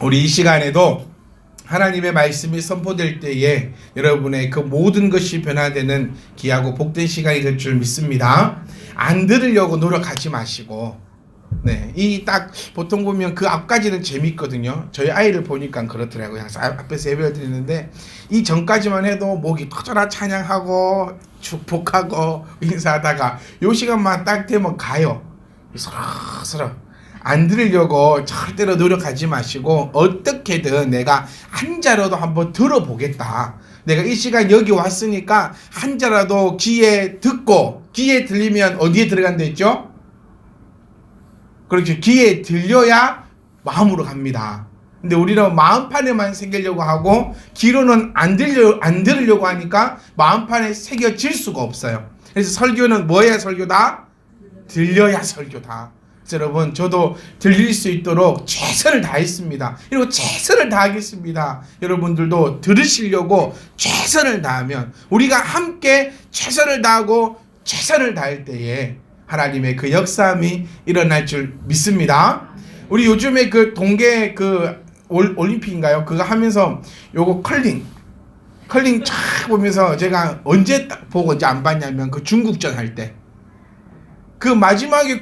우리 이 시간에도 하나님의 말씀이 선포될 때에 여러분의 그 모든 것이 변화되는 귀하고 복된 시간이 될 줄 믿습니다. 안 들으려고 노력하지 마시고, 이 딱 보통 보면 그 앞까지는 재밌거든요. 저희 아이를 보니까 그렇더라고요. 항상 앞에서 예배를 드리는데 이 전까지만 해도 목이 터져라 찬양하고 축복하고 인사하다가 요 시간만 딱 되면 가요. 서러서러. 안 들으려고 절대로 노력하지 마시고 어떻게든 내가 한 자라도 한번 들어보겠다. 내가 이 시간 여기 왔으니까 한 자라도 귀에 듣고, 귀에 들리면 어디에 들어간다 했죠? 그렇죠. 귀에 들려야 마음으로 갑니다. 근데 우리는 마음판에만 새기려고 하고 귀로는 안 들으려고 하니까 마음판에 새겨질 수가 없어요. 그래서 설교는 뭐야 설교다? 들려야 설교다. 여러분, 저도 들릴 수 있도록 최선을 다했습니다. 그리고 최선을 다하겠습니다. 여러분들도 들으시려고 최선을 다하면, 우리가 함께 최선을 다하고 최선을 다할 때에 하나님의 그 역사함이 일어날 줄 믿습니다. 우리 요즘에 그 동계 그 올림픽인가요? 그거 하면서 요거 컬링 쫙 보면서 제가 언제 딱 보고 이제 안 봤냐면 그 중국전 할 때 그 마지막에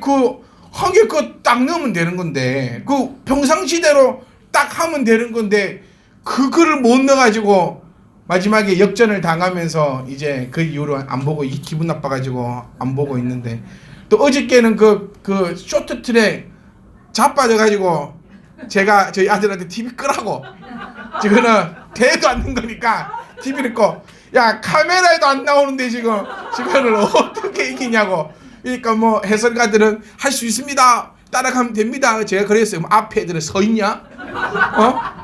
한 개 딱 넣으면 되는 건데, 그 평상시대로 딱 하면 되는 건데, 그거를 못 넣어가지고, 마지막에 역전을 당하면서, 이제 그 이후로 안 보고, 기분 나빠가지고, 안 보고 있는데, 또 어저께는 그 쇼트트랙 자빠져가지고, 제가 저희 아들한테 TV 끄라고, 지금은 대도 않는 거니까, TV를 꺼. 야, 카메라에도 안 나오는데 지금을 어떻게 이기냐고. 그러니까 뭐 해설가들은 할 수 있습니다. 따라가면 됩니다. 제가 그랬어요. 앞에 애들은 서 있냐?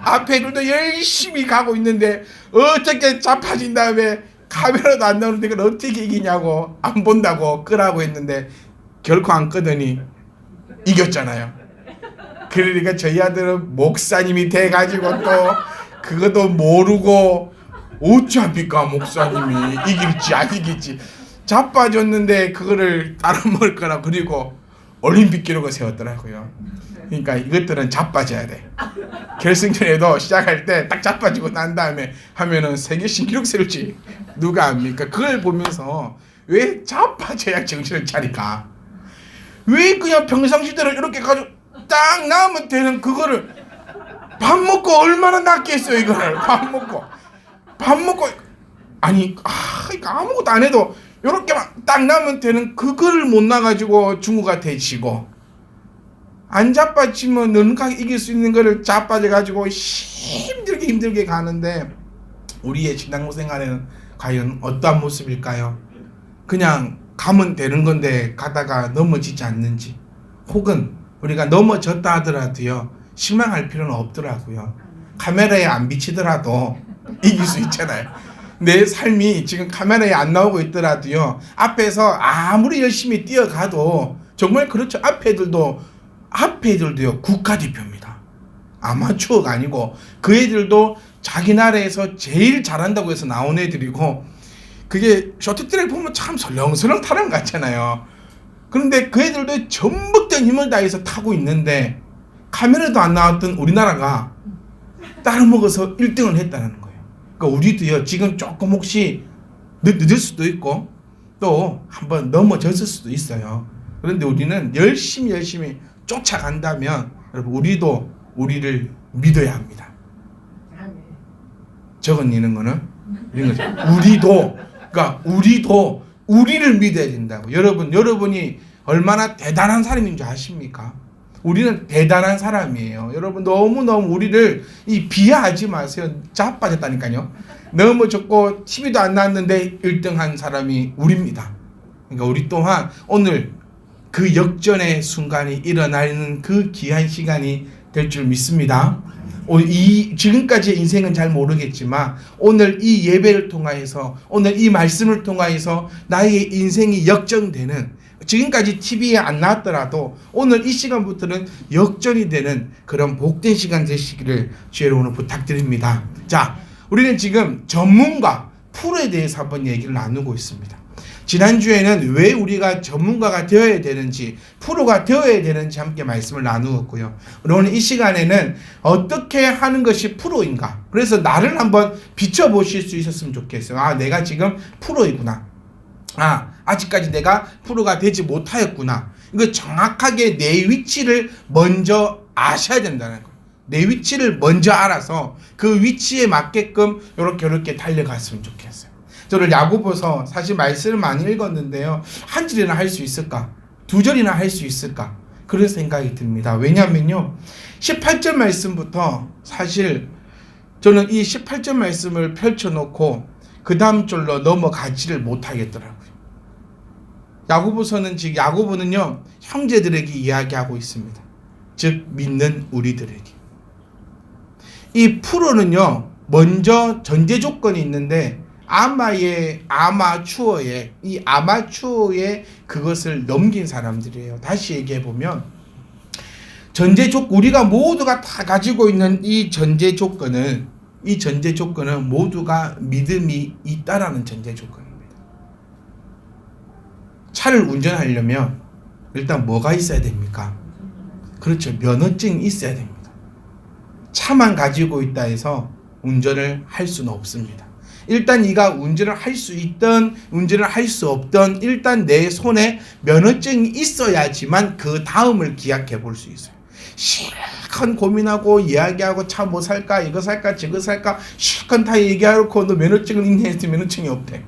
앞에 애들도 열심히 가고 있는데 어떻게 자빠진 다음에 카메라도 안 나오는데 그걸 어떻게 이기냐고, 안 본다고 끄라고 했는데 결코 안 끄더니 이겼잖아요. 그러니까 저희 아들은 목사님이 돼가지고 또 그것도 모르고 어찌합니까? 목사님이 이길지 안 이길지. 자빠졌는데 그거를 따라 먹을 거라. 그리고 올림픽 기록을 세웠더라고요. 그러니까 이것들은 자빠져야 돼. 결승전에도 시작할 때 딱 자빠지고 난 다음에 하면은 세계 신기록 세울지 누가 압니까? 그걸 보면서 왜 자빠져야 정신을 차릴까? 왜 그냥 평상시대로 이렇게 가지고 딱 나오면 되는 그거를 밥 먹고 얼마나 낫겠어요. 이거를 밥 먹고 아니 아무것도 안 해도 요렇게만 딱 나면 되는 그거를 못 나가지고 중국한테 지고, 안 자빠지면 능하게 이길 수 있는 거를 자빠져가지고 힘들게 가는데, 우리의 신앙 생활에는 과연 어떠한 모습일까요? 그냥 가면 되는 건데 가다가 넘어지지 않는지, 혹은 우리가 넘어졌다 하더라도요 실망할 필요는 없더라고요. 카메라에 안 비치더라도 이길 수 있잖아요. 내 삶이 지금 카메라에 안 나오고 있더라도요, 앞에서 아무리 열심히 뛰어가도, 정말 그렇죠. 앞에 애들도요 국가대표입니다. 아마추어가 아니고 그 애들도 자기 나라에서 제일 잘한다고 해서 나온 애들이고, 그게 쇼트트랙 보면 참 설렁설렁 타는 것 같잖아요. 그런데 그 애들도 전북된 힘을 다해서 타고 있는데 카메라도 안 나왔던 우리나라가 따라먹어서 1등을 했다는 거예요. 그러니까 우리도요 지금 조금 혹시 늦을 수도 있고 또 한번 넘어졌을 수도 있어요. 그런데 우리는 열심히 쫓아간다면 여러분, 우리도 우리를 믿어야 합니다. 적은 있는 거는 이런 거죠. 우리도 우리를 믿어야 된다고. 여러분이 얼마나 대단한 사람인 줄 아십니까? 우리는 대단한 사람이에요. 여러분, 너무너무 우리를 비하하지 마세요. 자빠졌다니까요. 넘어졌고 TV도 안 나왔는데 1등 한 사람이 우리입니다. 그러니까 우리 또한 오늘 그 역전의 순간이 일어나는 그 귀한 시간이 될 줄 믿습니다. 지금까지의 인생은 잘 모르겠지만 오늘 이 예배를 통하여서, 오늘 이 말씀을 통하여서 나의 인생이 역전되는, 지금까지 TV에 안 나왔더라도 오늘 이 시간부터는 역전이 되는 그런 복된 시간 되시기를 주의 이름으로 부탁드립니다. 자, 우리는 지금 전문가 풀에 대해서 한번 얘기를 나누고 있습니다. 지난주에는 왜 우리가 전문가가 되어야 되는지, 프로가 되어야 되는지 함께 말씀을 나누었고요. 오늘 이 시간에는 어떻게 하는 것이 프로인가, 그래서 나를 한번 비춰보실 수 있었으면 좋겠어요. 아, 내가 지금 프로이구나. 아, 아직까지 내가 프로가 되지 못하였구나. 이거 정확하게 내 위치를 먼저 아셔야 된다는 거예요. 내 위치를 먼저 알아서 그 위치에 맞게끔 이렇게 달려갔으면 좋겠어요. 저는 야고보서 사실 말씀을 많이 읽었는데요, 한 절이나 할 수 있을까? 두 절이나 할 수 있을까? 그런 생각이 듭니다. 왜냐하면요, 18절 말씀부터 사실 저는 이 18절 말씀을 펼쳐놓고 그 다음 절로 넘어가지를 못하겠더라고요. 야고보는요, 형제들에게 이야기하고 있습니다. 즉 믿는 우리들에게. 이 프로는요, 먼저 전제 조건이 있는데 아마추어의 그것을 넘긴 사람들이에요. 다시 얘기해 보면 우리가 모두가 다 가지고 있는 이 전제 조건은 모두가 믿음이 있다라는 전제 조건입니다. 차를 운전하려면 일단 뭐가 있어야 됩니까? 그렇죠. 면허증이 있어야 됩니다. 차만 가지고 있다 해서 운전을 할 수는 없습니다. 일단 네가 운전을 할 수 있든 운전을 할 수 없든 일단 내 손에 면허증이 있어야지만 그 다음을 기약해 볼 수 있어요. 실컷 고민하고 이야기하고 차 뭐 살까, 이거 살까, 저거 살까 실컷 다 얘기하고 너 면허증을 있냐 해서 면허증이 없대.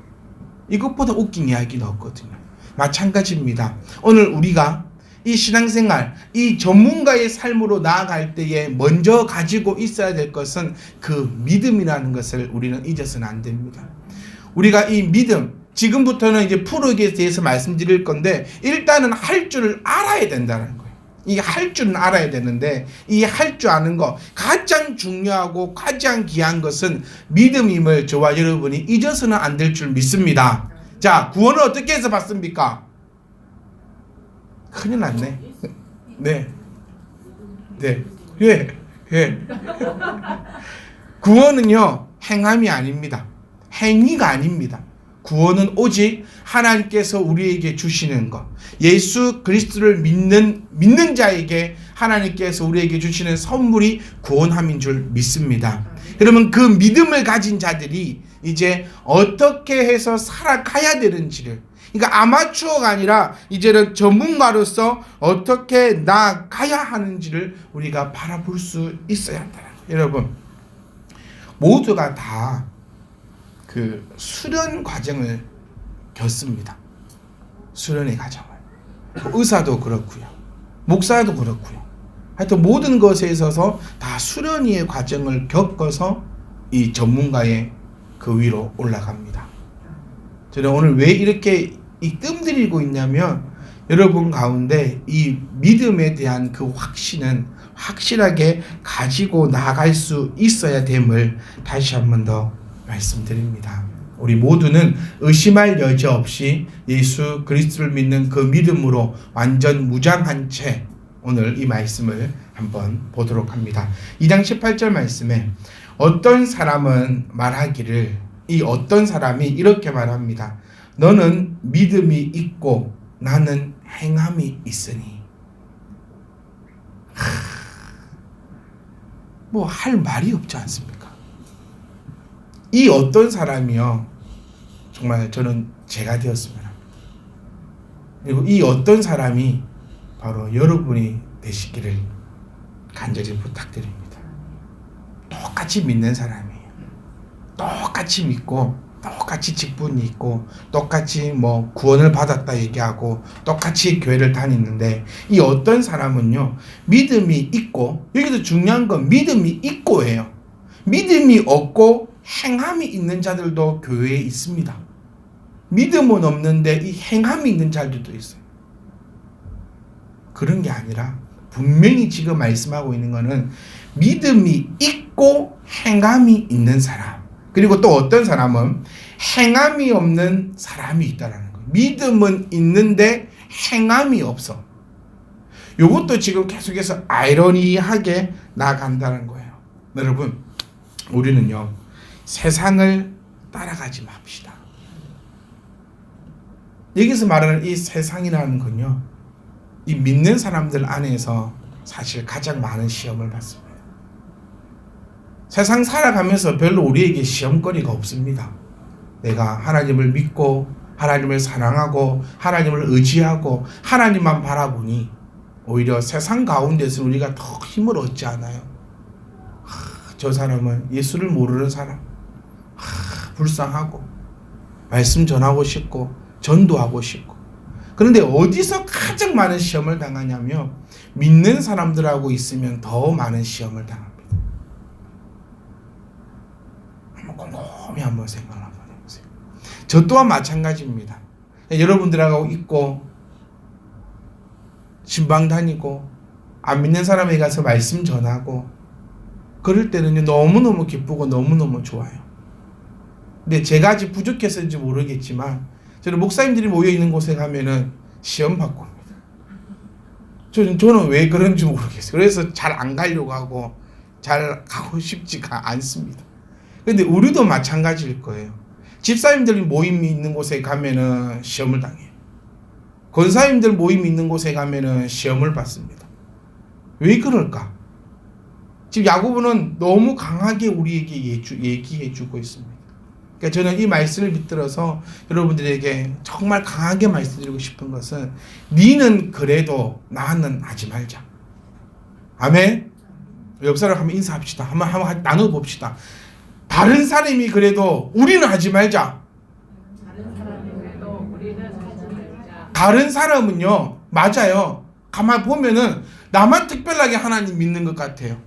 이것보다 웃긴 이야기는 없거든요. 마찬가지입니다. 오늘 우리가 이 신앙생활, 이 전문가의 삶으로 나아갈 때에 먼저 가지고 있어야 될 것은 그 믿음이라는 것을 우리는 잊어서는 안 됩니다. 우리가 이 믿음, 지금부터는 이제 프로에 대해서 말씀드릴 건데 일단은 할 줄을 알아야 된다는 거예요. 이 할 줄은 알아야 되는데 이 할 줄 아는 거, 가장 중요하고 가장 귀한 것은 믿음임을 저와 여러분이 잊어서는 안 될 줄 믿습니다. 자, 구원을 어떻게 해서 받습니까? 큰일 났네. 네. 구원은요, 행함이 아닙니다. 행위가 아닙니다. 구원은 오직 하나님께서 우리에게 주시는 것, 예수 그리스도를 믿는 자에게 하나님께서 우리에게 주시는 선물이 구원함인 줄 믿습니다. 여러분, 그 믿음을 가진 자들이 이제 어떻게 해서 살아가야 되는지를, 그러니까 아마추어가 아니라 이제는 전문가로서 어떻게 나아가야 하는지를 우리가 바라볼 수 있어야 한다. 여러분, 모두가 다 그 수련 과정을 겪습니다. 수련의 과정을. 의사도 그렇고요, 목사도 그렇고요. 하여튼 모든 것에 있어서 다 수련의 과정을 겪어서 이 전문가의 그 위로 올라갑니다. 저는 오늘 왜 이렇게 뜸들이고 있냐면, 여러분 가운데 이 믿음에 대한 그 확신은 확실하게 가지고 나아갈 수 있어야 됨을 다시 한 번 더 말씀드립니다. 우리 모두는 의심할 여지 없이 예수 그리스도를 믿는 그 믿음으로 완전 무장한 채 오늘 이 말씀을 한번 보도록 합니다. 2장 18절 말씀에 어떤 사람은 말하기를, 이 어떤 사람이 이렇게 말합니다. 너는 믿음이 있고 나는 행함이 있으니. 뭐 할 말이 없지 않습니까? 이 어떤 사람이요, 정말 저는 제가 되었으면 합니다. 그리고 이 어떤 사람이 바로 여러분이 되시기를 간절히 부탁드립니다. 똑같이 믿는 사람이에요. 똑같이 믿고 똑같이 직분이 있고 똑같이 뭐 구원을 받았다 얘기하고 똑같이 교회를 다니는데, 이 어떤 사람은요, 믿음이 있고, 여기서 중요한 건 믿음이 있고예요. 믿음이 없고 행함이 있는 자들도 교회에 있습니다. 믿음은 없는데 이 행함이 있는 자들도 있어요. 그런 게 아니라 분명히 지금 말씀하고 있는 거는 믿음이 있고 행함이 있는 사람, 그리고 또 어떤 사람은 행함이 없는 사람이 있다라는 거예요. 믿음은 있는데 행함이 없어. 이것도 지금 계속해서 아이러니하게 나아간다는 거예요. 여러분, 우리는요, 세상을 따라가지 맙시다. 여기서 말하는 이 세상이라는 건요, 이 믿는 사람들 안에서 사실 가장 많은 시험을 받습니다. 세상 살아가면서 별로 우리에게 시험거리가 없습니다. 내가 하나님을 믿고 하나님을 사랑하고 하나님을 의지하고 하나님만 바라보니 오히려 세상 가운데서 우리가 더 힘을 얻지 않아요. 저 사람은 예수를 모르는 사람, 불쌍하고 말씀 전하고 싶고 전도하고 싶고. 그런데 어디서 가장 많은 시험을 당하냐면 믿는 사람들하고 있으면 더 많은 시험을 당합니다. 곰곰이 한번 생각을 한번 해보세요. 저 또한 마찬가지입니다. 여러분들하고 있고 신방 다니고 안 믿는 사람에게 가서 말씀 전하고 그럴 때는 너무너무 기쁘고 너무너무 좋아요. 근데 제가 아직 부족해서인지 모르겠지만 저는 목사님들이 모여있는 곳에 가면은 시험 받고 합니다. 저는 왜 그런지 모르겠어요. 그래서 잘 안 가려고 하고 잘 가고 싶지가 않습니다. 근데 우리도 마찬가지일 거예요. 집사님들 모임이 있는 곳에 가면은 시험을 당해요. 권사님들 모임이 있는 곳에 가면은 시험을 받습니다. 왜 그럴까? 지금 야고보는 너무 강하게 우리에게 얘기해 주고 있습니다. 그러니까 저는 이 말씀을 붙들어서 여러분들에게 정말 강하게 말씀드리고 싶은 것은 니는 그래도 나는 하지 말자. 아멘? 옆 사람 한번 인사합시다. 한번 나눠봅시다. 다른 사람이 그래도 우리는 하지 말자. 다른 사람은요, 맞아요. 가만 보면은 나만 특별하게 하나님 믿는 것 같아요.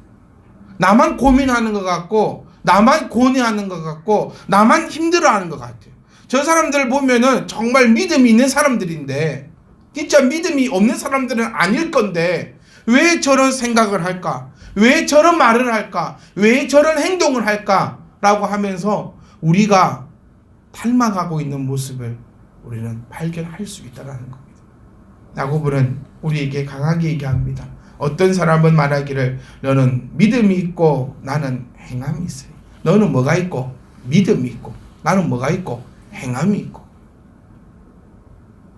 나만 고민하는 것 같고, 나만 고뇌하는 것 같고, 나만 힘들어하는 것 같아요. 저 사람들 보면은 정말 믿음이 있는 사람들인데, 진짜 믿음이 없는 사람들은 아닐 건데, 왜 저런 생각을 할까? 왜 저런 말을 할까? 왜 저런 행동을 할까? 라고 하면서 우리가 닮아가고 있는 모습을 우리는 발견할 수 있다는 겁니다. 야고보는 우리에게 강하게 얘기합니다. 어떤 사람은 말하기를 너는 믿음이 있고 나는 행함이 있어요. 너는 뭐가 있고 믿음이 있고 나는 뭐가 있고 행함이 있고.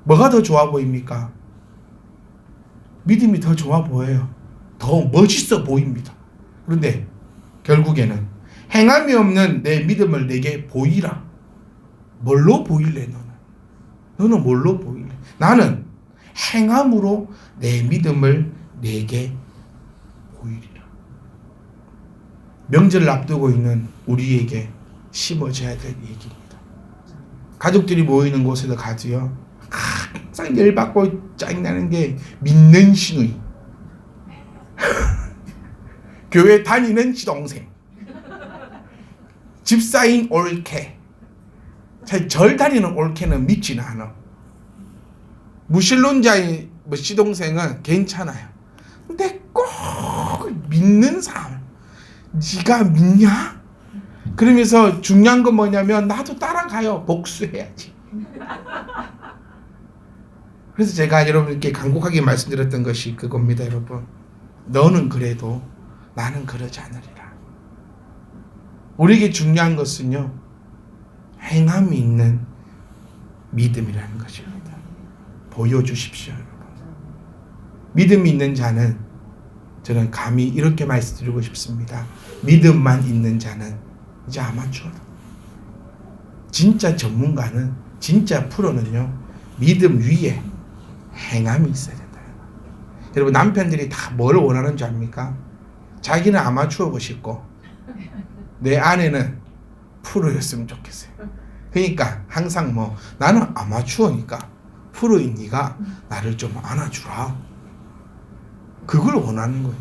뭐가 더 좋아 보입니까? 믿음이 더 좋아 보여요. 더 멋있어 보입니다. 그런데 결국에는 행함이 없는 내 믿음을 내게 보이라. 뭘로 보일래 너는? 너는 뭘로 보일래? 나는 행함으로 내 믿음을 내게 보이리라. 명절을 앞두고 있는 우리에게 심어져야 될 얘기입니다. 가족들이 모이는 곳에도 가도요, 항상 열받고 짜증나는 게 믿는 시누이, 교회 다니는 시동생, 집사인 올케. 사실 절 다니는 올케는 믿지는 않아. 무신론자의 시동생은 괜찮아요. 근데 꼭 믿는 사람, 네가 믿냐? 그러면서 중요한 건 뭐냐면 나도 따라가요. 복수해야지. 그래서 제가 여러분께 간곡하게 말씀드렸던 것이 그겁니다. 여러분, 너는 그래도 나는 그러지 않으리라. 우리에게 중요한 것은요, 행함이 있는 믿음이라는 것입니다. 보여주십시오, 여러분. 믿음이 있는 자는, 저는 감히 이렇게 말씀드리고 싶습니다. 믿음만 있는 자는 이제 아마추어다. 진짜 전문가는, 진짜 프로는요, 믿음 위에 행함이 있어야 된다. 여러분, 남편들이 다 뭘 원하는 줄 압니까? 자기는 아마추어고 싶고 내 아내는 프로였으면 좋겠어요. 그러니까 항상 나는 아마추어니까 프로인 네가 나를 좀 안아주라. 그걸 원하는 거예요.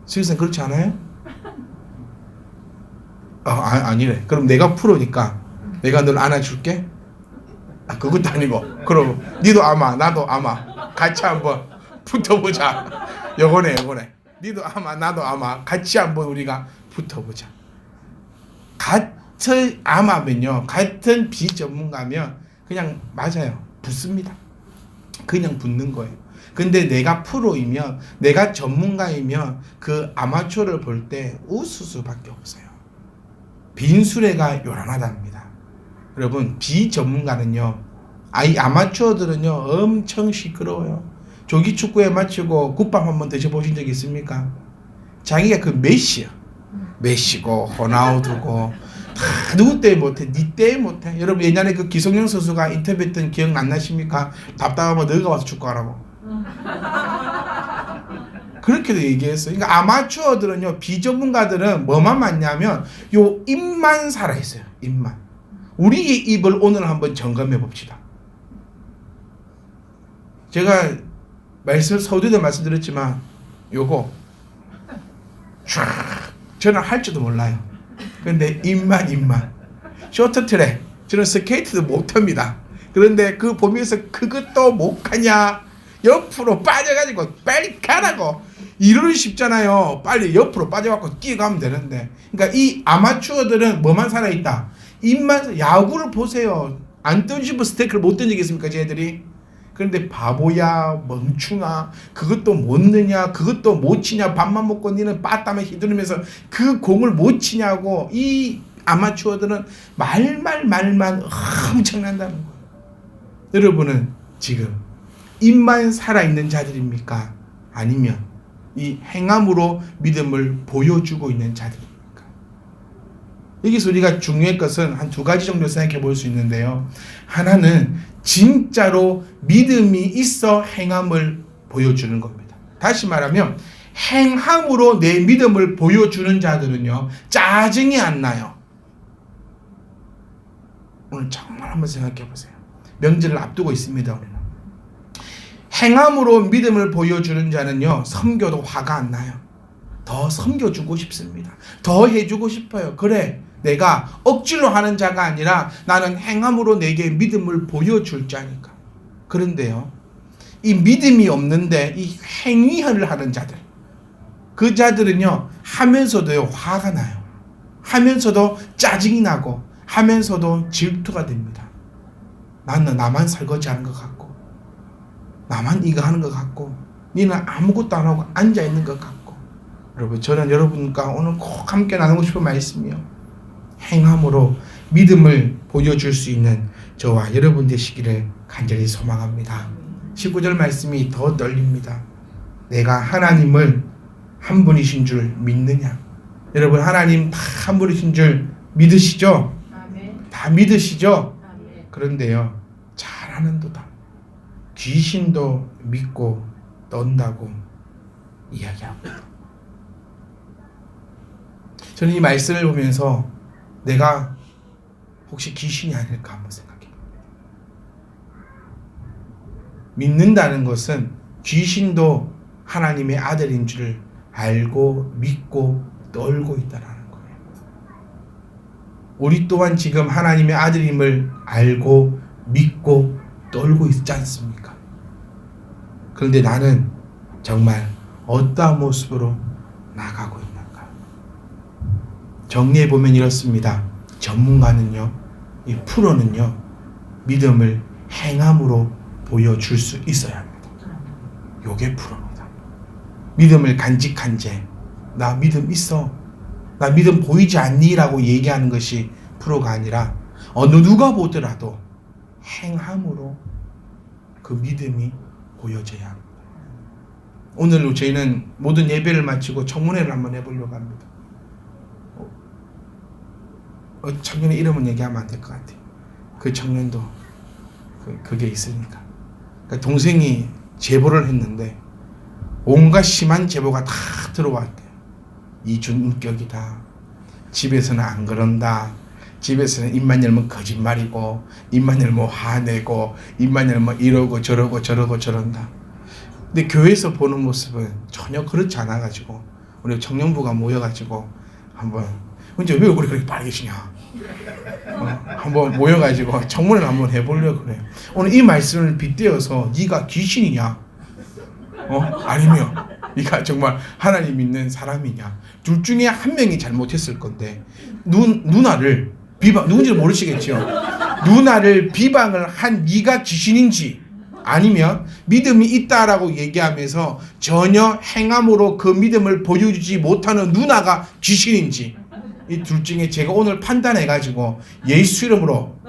수익선 그렇지 않아요? 아니래. 그럼 내가 프로니까 내가 널 안아줄게? 그것도 아니고, 그럼 니도 아마 나도 아마 같이 한번 붙어보자. 요거네. 니도 아마 나도 아마 같이 한번 우리가 붙어보자. 같은 아마면요, 같은 비전문가면 그냥 맞아요, 붙습니다. 그냥 붙는 거예요. 근데 내가 프로이면, 내가 전문가이면 그 아마추어를 볼 때 웃을 수밖에 없어요. 빈수레가 요란하답니다. 여러분, 비전문가는요, 아마추어들은요 엄청 시끄러워요. 조기 축구에 마치고 국밥 한번 드셔보신 적 있습니까? 자기가 그 메시고 호나우두고 다 누구 때문에 못해? 니 때문에 못해? 여러분 옛날에 그 기성용 선수가 인터뷰했던 기억 안 나십니까? 답답하면 너가 와서 축구하라고. 그렇게도 얘기했어요. 그러니까 아마추어들은요, 비전문가들은 뭐만 맞냐면 요 입만 살아있어요. 입만. 우리의 입을 오늘 한번 점검해 봅시다. 제가 서두에 말씀드렸지만 요거 저는 할 줄도 몰라요. 근데 입만 쇼트트랙 저는 스케이트도 못합니다. 그런데 그 보면서 그것도 못하냐, 옆으로 빠져가지고 빨리 가라고. 이러기 쉽잖아요. 빨리 옆으로 빠져갖고 뛰어가면 되는데. 그러니까 이 아마추어들은 뭐만 살아있다? 입만. 야구를 보세요. 안 던지면 스테이크를 못 던지겠습니까 쟤들이? 그런데 바보야, 멍충아, 그것도 못 넣냐, 그것도 못 치냐, 밥만 먹고 니는 빠땀에 휘두르면서 그 공을 못 치냐고. 이 아마추어들은 말만 엄청난다는 거예요. 여러분은 지금 입만 살아있는 자들입니까? 아니면 이 행함으로 믿음을 보여주고 있는 자들입니까? 여기서 우리가 중요한 것은 한 두 가지 정도 생각해 볼 수 있는데요. 하나는 진짜로 믿음이 있어 행함을 보여주는 겁니다. 다시 말하면 행함으로 내 믿음을 보여주는 자들은요, 짜증이 안 나요. 오늘 정말 한번 생각해 보세요. 명절을 앞두고 있습니다. 우리는 행함으로 믿음을 보여주는 자는요, 섬겨도 화가 안 나요. 더 섬겨주고 싶습니다. 더 해주고 싶어요. 그래, 내가 억지로 하는 자가 아니라 나는 행함으로 내게 믿음을 보여줄 자니까. 그런데요, 이 믿음이 없는데 이 행위를 하는 자들, 그 자들은요, 하면서도요 화가 나요. 하면서도 짜증이 나고, 하면서도 질투가 됩니다. 나만 설거지하는 것 같고, 나만 이거 하는 것 같고, 니는 아무것도 안 하고 앉아있는 것 같고. 여러분, 저는 여러분과 오늘 꼭 함께 나누고 싶은 말씀이요, 행함으로 믿음을 보여줄 수 있는 저와 여러분 되시기를 간절히 소망합니다. 19절 말씀이 더 떨립니다. 내가 하나님을 한 분이신 줄 믿느냐? 여러분, 하나님 다 한 분이신 줄 믿으시죠? 다 믿으시죠? 그런데요, 잘하는도다. 귀신도 믿고 떤다고 이야기합니다. 저는 이 말씀을 보면서 내가 혹시 귀신이 아닐까 한번 생각해 봅니다. 믿는다는 것은 귀신도 하나님의 아들인 줄 알고 믿고 떨고 있다라는 거예요. 우리 또한 지금 하나님의 아들임을 알고 믿고 떨고 있지 않습니까? 그런데 나는 정말 어떠한 모습으로 나가고 있는가? 정리해보면 이렇습니다. 전문가는요, 이 프로는요, 믿음을 행함으로 보여줄 수 있어야 합니다. 요게 프로입니다. 믿음을 간직한 채 나 믿음 있어, 나 믿음 보이지 않니? 라고 얘기하는 것이 프로가 아니라 어느 누가 보더라도 행함으로 그 믿음이 보여져야 합니다. 오늘 저희는 모든 예배를 마치고 청문회를 한번 해보려고 합니다. 청년의 이름은 얘기하면 안 될 것 같아요. 그 청년도 그게 있으니까. 그러니까 동생이 제보를 했는데 온갖 심한 제보가 다 들어왔대요. 이중인격이다. 집에서는 안 그런다. 집에서는 입만 열면 거짓말이고, 입만 열면 화내고, 입만 열면 이러고 저러고 저런다. 근데 교회에서 보는 모습은 전혀 그렇지 않아가지고 우리 청년부가 모여가지고 한번, 언제 왜 얼굴이 그렇게 빨개지냐, 한번 모여가지고 청문회를 한번 해보려고 그래요. 오늘 이 말씀을 빗대어서 네가 귀신이냐, 아니면 네가 정말 하나님 믿는 사람이냐, 둘 중에 한 명이 잘못했을 건데 누나를 비방, 누군지는 모르시겠죠. 누나를 비방을 한 네가 귀신인지, 아니면 믿음이 있다라고 얘기하면서 전혀 행함으로 그 믿음을 보여주지 못하는 누나가 귀신인지, 이 둘 중에 제가 오늘 판단해가지고 예수 이름으로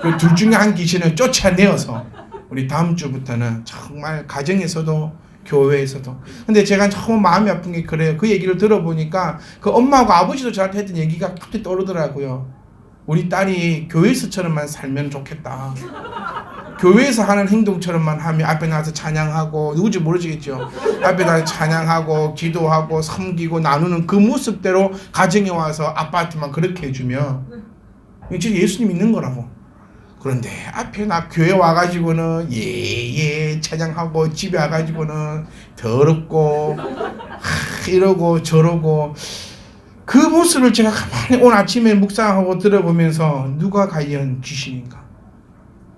그 둘 중에 한 귀신을 쫓아내어서 우리 다음 주부터는 정말 가정에서도 교회에서도. 근데 제가 너무 마음이 아픈 게 그래요. 그 얘기를 들어보니까 그 엄마하고 아버지도 저한테 했던 얘기가 갑자기 떠오르더라고요. 우리 딸이 교회에서처럼만 살면 좋겠다. 교회에서 하는 행동처럼만 하면 앞에 나와서 찬양하고, 누구지 모르시겠죠? 앞에 나와서 찬양하고 기도하고 섬기고 나누는 그 모습대로 가정에 와서 아빠한테만 그렇게 해주면 진짜 예수님 있는 거라고. 그런데 앞에 나 교회 와가지고는 예예 찬양하고 집에 와가지고는 더럽고 이러고 저러고, 그 모습을 제가 가만히 오늘 아침에 묵상하고 들어보면서 누가 과연 귀신인가?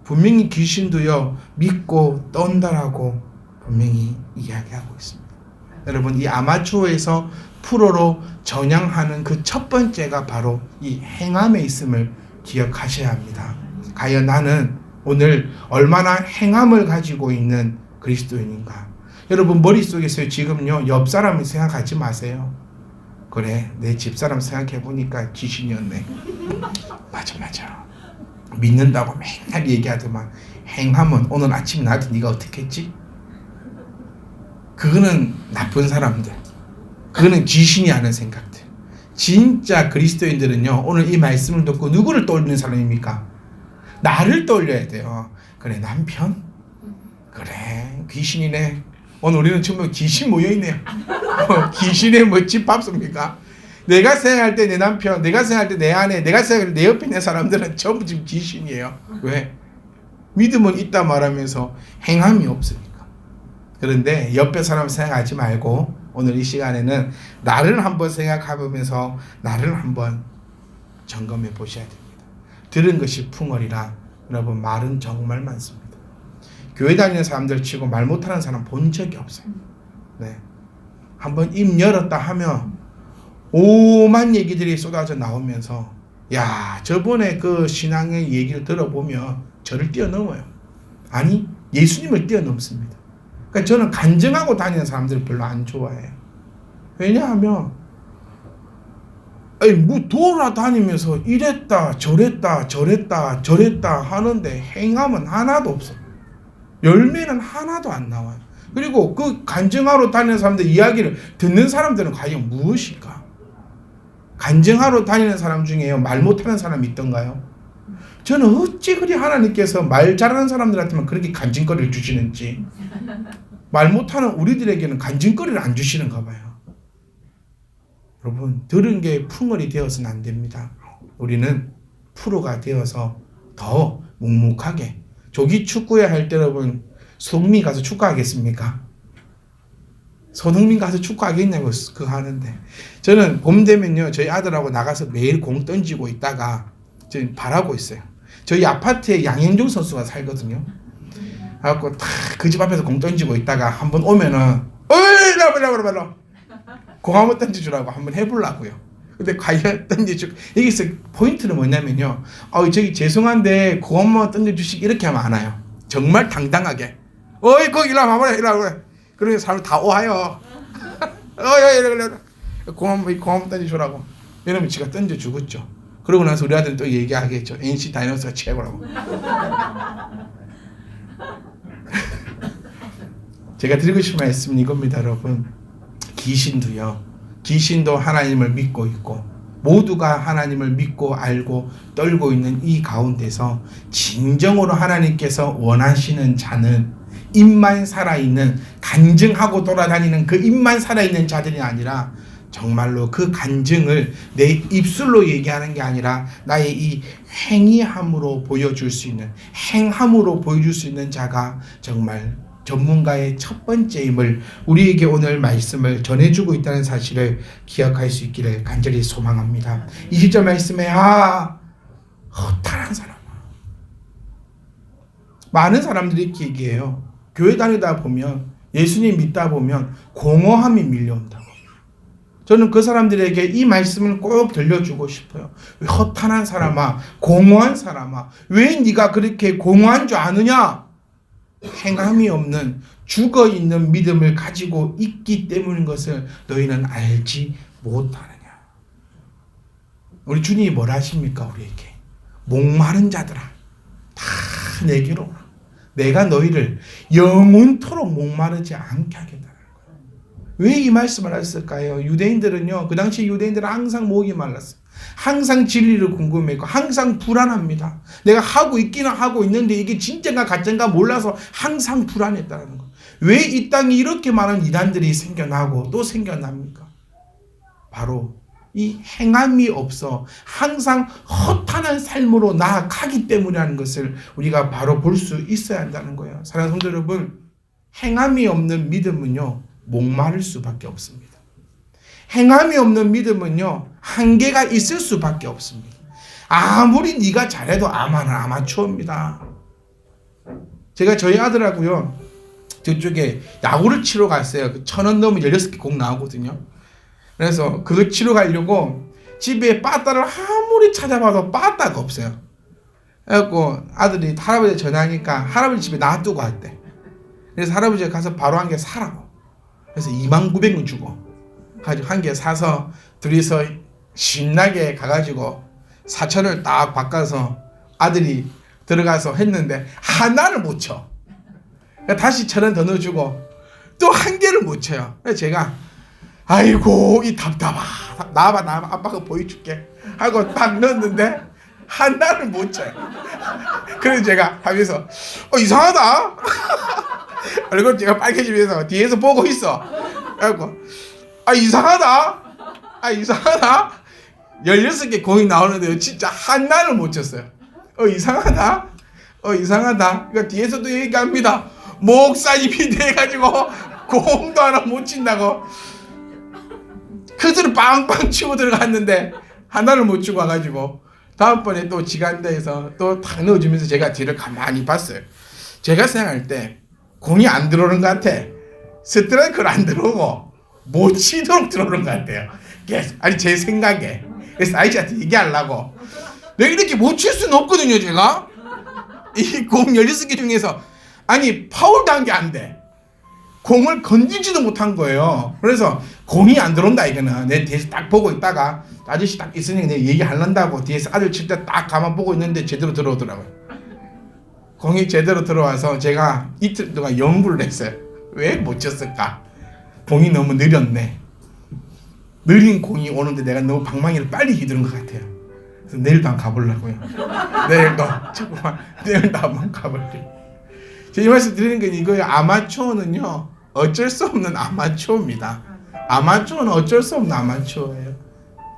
분명히 귀신도요 믿고 떤다라고 분명히 이야기하고 있습니다. 여러분, 이 아마추어에서 프로로 전향하는 그 첫 번째가 바로 이 행함에 있음을 기억하셔야 합니다. 과연 나는 오늘 얼마나 행함을 가지고 있는 그리스도인인가? 여러분, 머릿속에서 지금요 옆 사람을 생각하지 마세요. 그래, 내 집사람 생각해보니까 귀신이었네. 맞아. 믿는다고 맨날 얘기하더만 행함은 오늘 아침 나한테 네가 어떻게 했지? 그거는 나쁜 사람들, 그거는 귀신이 하는 생각들. 진짜 그리스도인들은요 오늘 이 말씀을 듣고 누구를 떠올리는 사람입니까? 나를 떠올려야 돼요. 그래, 남편? 그래, 귀신이네. 오늘 우리는 정말 귀신 모여있네요. 귀신의 뭐 집합습니까? 내가 생각할 때 내 남편, 내가 생각할 때 내 아내, 내가 생각할 때 내 옆에 있는 사람들은 전부 지금 귀신이에요. 왜? 믿음은 있다 말하면서 행함이 없으니까. 그런데 옆에 사람 생각하지 말고 오늘 이 시간에는 나를 한번 생각해보면서 나를 한번 점검해 보셔야 됩니다. 들은 것이 풍월이라. 여러분, 말은 정말 많습니다. 교회 다니는 사람들 치고 말 못하는 사람 본 적이 없어요. 네. 한번 입 열었다 하면 오만 얘기들이 쏟아져 나오면서, 야, 저번에 그 신앙의 얘기를 들어보면 저를 뛰어넘어요. 아니, 예수님을 뛰어넘습니다. 그러니까 저는 간증하고 다니는 사람들을 별로 안 좋아해요. 왜냐하면 뭐 돌아다니면서 이랬다 저랬다 하는데 행함은 하나도 없어. 열매는 하나도 안 나와요. 그리고 그 간증하러 다니는 사람들 이야기를 듣는 사람들은 과연 무엇일까? 간증하러 다니는 사람 중에 말 못하는 사람이 있던가요? 저는 어찌 그리 하나님께서 말 잘하는 사람들한테만 그렇게 간증거리를 주시는지, 말 못하는 우리들에게는 간증거리를 안 주시는가 봐요. 여러분, 들은 게 풍월이 되어서는 안 됩니다. 우리는 프로가 되어서 더 묵묵하게. 조기 축구회 할 때 여러분, 손흥민 가서 축구하겠습니까? 손흥민 가서 축구하겠냐고 그거 하는데, 저는 봄 되면요 저희 아들하고 나가서 매일 공 던지고 있다가 지금 바라고 있어요. 저희 아파트에 양현종 선수가 살거든요. 그래갖고 탁 그 집 앞에서 공 던지고 있다가 한번 오면은 일로 공 한번 던져주라고 한번 해보려고요. 근데 과연 던져주고, 여기서 포인트는 뭐냐면요, 저기 죄송한데 공 한번 던져주시기, 이렇게 하면 안 와요. 정말 당당하게 거기 일로 와봐, 그러면 사람 다 와요. 공 한번 던져주라고 이러면 지가 던져주겠죠. 그러고 나서 우리 아들은 또 얘기하겠죠. NC 다이너스가 최고라고. 제가 드리고 싶은 말씀은 이겁니다, 여러분. 귀신도 하나님을 믿고 있고, 모두가 하나님을 믿고 알고 떨고 있는 이 가운데서 진정으로 하나님께서 원하시는 자는 입만 살아있는, 간증하고 돌아다니는 그 입만 살아있는 자들이 아니라 정말로 그 간증을 내 입술로 얘기하는 게 아니라 나의 이 행위함으로 보여줄 수 있는, 행함으로 보여줄 수 있는 자가 정말 전문가의 첫 번째임을, 우리에게 오늘 말씀을 전해주고 있다는 사실을 기억할 수 있기를 간절히 소망합니다. 20절 말씀에 허탄한 사람. 많은 사람들이 이렇게 얘기해요. 교회 다니다 보면, 예수님 믿다 보면 공허함이 밀려온다고. 저는 그 사람들에게 이 말씀을 꼭 들려주고 싶어요. 허탄한 사람아, 공허한 사람아, 왜 네가 그렇게 공허한 줄 아느냐? 행함이 없는 죽어있는 믿음을 가지고 있기 때문인 것을 너희는 알지 못하느냐. 우리 주님이 뭐라 하십니까? 우리에게 목마른 자들아 다 내게로 오라. 내가 너희를 영원토록 목마르지 않게 하겠다. 왜 이 말씀을 하셨을까요? 유대인들은요, 그 당시 유대인들은 항상 목이 말랐어요. 항상 진리를 궁금해했고 항상 불안합니다. 내가 하고 있기는 하고 있는데 이게 진짜인가 가짜인가 몰라서 항상 불안했다는 거. 왜 이 땅에 이렇게 많은 이단들이 생겨나고 또 생겨납니까? 바로 이 행함이 없어 항상 허탄한 삶으로 나아가기 때문이라는 것을 우리가 바로 볼 수 있어야 한다는 거예요. 사랑하는 성도 여러분, 행함이 없는 믿음은요 목마를 수밖에 없습니다. 행함이 없는 믿음은요 한계가 있을 수밖에 없습니다. 아무리 네가 잘해도 아마는 아마추어입니다. 제가 저희 아들하고요 저쪽에 야구를 치러 갔어요. 1,000원 넘으면 16개 공 나오거든요. 그래서 그거 치러 가려고 집에 빠따를 아무리 찾아봐도 빠따가 없어요. 그래갖고 아들이 할아버지에 전화하니까 할아버지 집에 놔두고 왔대. 그래서 할아버지가 가서 바로 한 개 사라고. 그래서 29,000원 주고 가지고 한 개 사서 둘이서 신나게 가가지고 4,000원을 딱 바꿔서 아들이 들어가서 했는데 하나를 못 쳐. 다시 1,000원 더 넣어주고 또 한 개를 못 쳐요. 그래서 제가 아이고 이 답답하 나와봐 아빠가 보여줄게 하고 딱 넣었는데 하나를 못 쳐요. 그래서 제가 하면서 이상하다 얼굴 제가 빨개지면서 뒤에서 보고 있어. 그래갖고 이상하다 16개 공이 나오는데 진짜 하나를 못 쳤어요. 이상하다. 그러니까 뒤에서도 얘기합니다. 목사님이 돼가지고 공도 하나 못 친다고. 그들을 빵빵 치고 들어갔는데 하나를 못 치고 와가지고 다음번에 또 지간대에서 또 탁 넣어주면서 제가 뒤를 가만히 봤어요. 제가 생각할 때 공이 안 들어오는 것 같아. 스트라이크를 안 들어오고 못 치도록 들어오는 것 같아요. 아니 제 생각에. 그래서 아이씨한테 얘기하려고 내가 이렇게 못 칠 수는 없거든요. 제가 이 공 16개 중에서 아니 파울도 한 게 안 돼. 공을 건지지도 못한 거예요. 그래서 공이 안 들어온다 이거는. 내 뒤에서 딱 보고 있다가 아저씨 딱 있으니까 내가 얘기하려고 뒤에서 아들 칠 때 딱 가만 보고 있는데 제대로 들어오더라고요. 공이 제대로 들어와서 제가 이틀 동안 연구를 했어요. 왜 못 쳤을까? 공이 너무 느렸네. 느린 공이 오는데 내가 너무 방망이를 빨리 휘두른 것 같아요. 그래서 내일도 한번 가보려고요. 내일도 한번 가보려고요. 이 말씀 드리는 건 이거예요. 아마추어는요 어쩔 수 없는 아마추어입니다. 아마추어는 어쩔 수 없는 아마추어예요.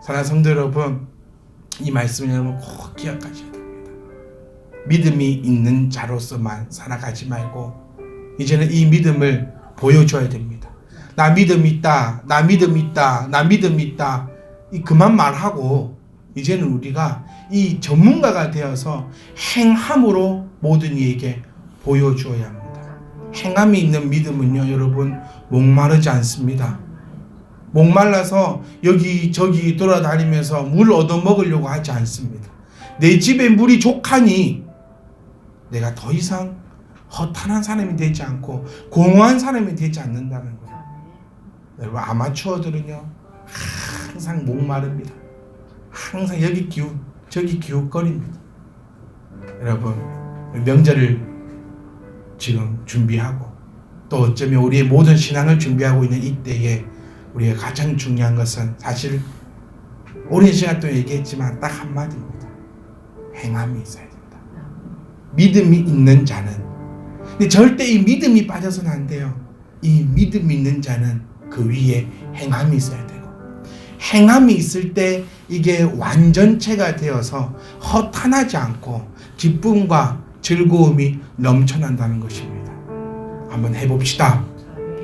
사랑하는 성도 여러분, 이 말씀을 여러분 꼭 기억하셔야 됩니다. 믿음이 있는 자로서만 살아가지 말고 이제는 이 믿음을 보여줘야 됩니다. 나 믿음 있다. 그만 말하고 이제는 우리가 이 전문가가 되어서 행함으로 모든 이에게 보여주어야 합니다. 행함이 있는 믿음은요 여러분 목마르지 않습니다. 목말라서 여기저기 돌아다니면서 물 얻어먹으려고 하지 않습니다. 내 집에 물이 족하니 내가 더 이상 허탄한 사람이 되지 않고 공허한 사람이 되지 않는다는 거예요. 여러분 아마추어들은요 항상 목마릅니다. 항상 여기 기웃 저기 기웃거립니다. 여러분 명절을 지금 준비하고 또 어쩌면 우리의 모든 신앙을 준비하고 있는 이때에 우리가 가장 중요한 것은 사실 오랜 시간 동안 얘기했지만 딱 한마디입니다. 행함이 있어야 된다. 믿음이 있는 자는, 근데 절대 이 믿음이 빠져서는 안 돼요. 이 믿음이 있는 자는 그 위에 행함이 있어야 되고, 행함이 있을 때 이게 완전체가 되어서 허탄하지 않고 기쁨과 즐거움이 넘쳐난다는 것입니다. 한번 해봅시다.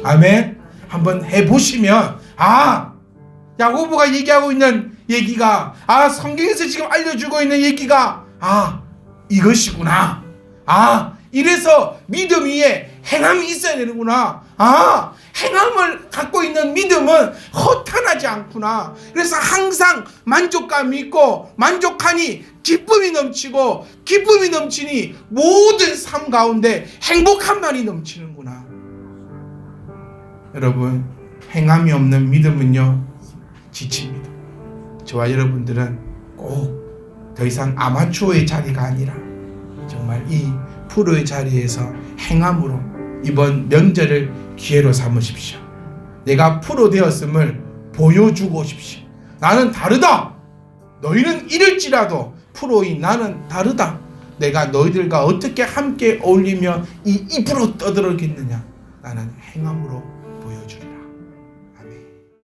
아멘. 한번 해보시면 야고보가 얘기하고 있는 얘기가 성경에서 지금 알려주고 있는 얘기가 이것이구나. 이래서 믿음 위에 행함이 있어야 되는구나. 행함을 갖고 있는 믿음은 허탄하지 않구나. 그래서 항상 만족감이 있고 만족하니 기쁨이 넘치고 기쁨이 넘치니 모든 삶 가운데 행복함만이 넘치는구나. 여러분 행함이 없는 믿음은요 지칩니다. 저와 여러분들은 꼭 더 이상 아마추어의 자리가 아니라 정말 이 프로의 자리에서 행함으로 이번 명절을 기회로 삼으십시오. 내가 프로 되었음을 보여주고 오십시오. 나는 다르다. 너희는 이럴지라도 프로인 나는 다르다. 내가 너희들과 어떻게 함께 어울리며 이 입으로 떠들었겠느냐. 나는 행함으로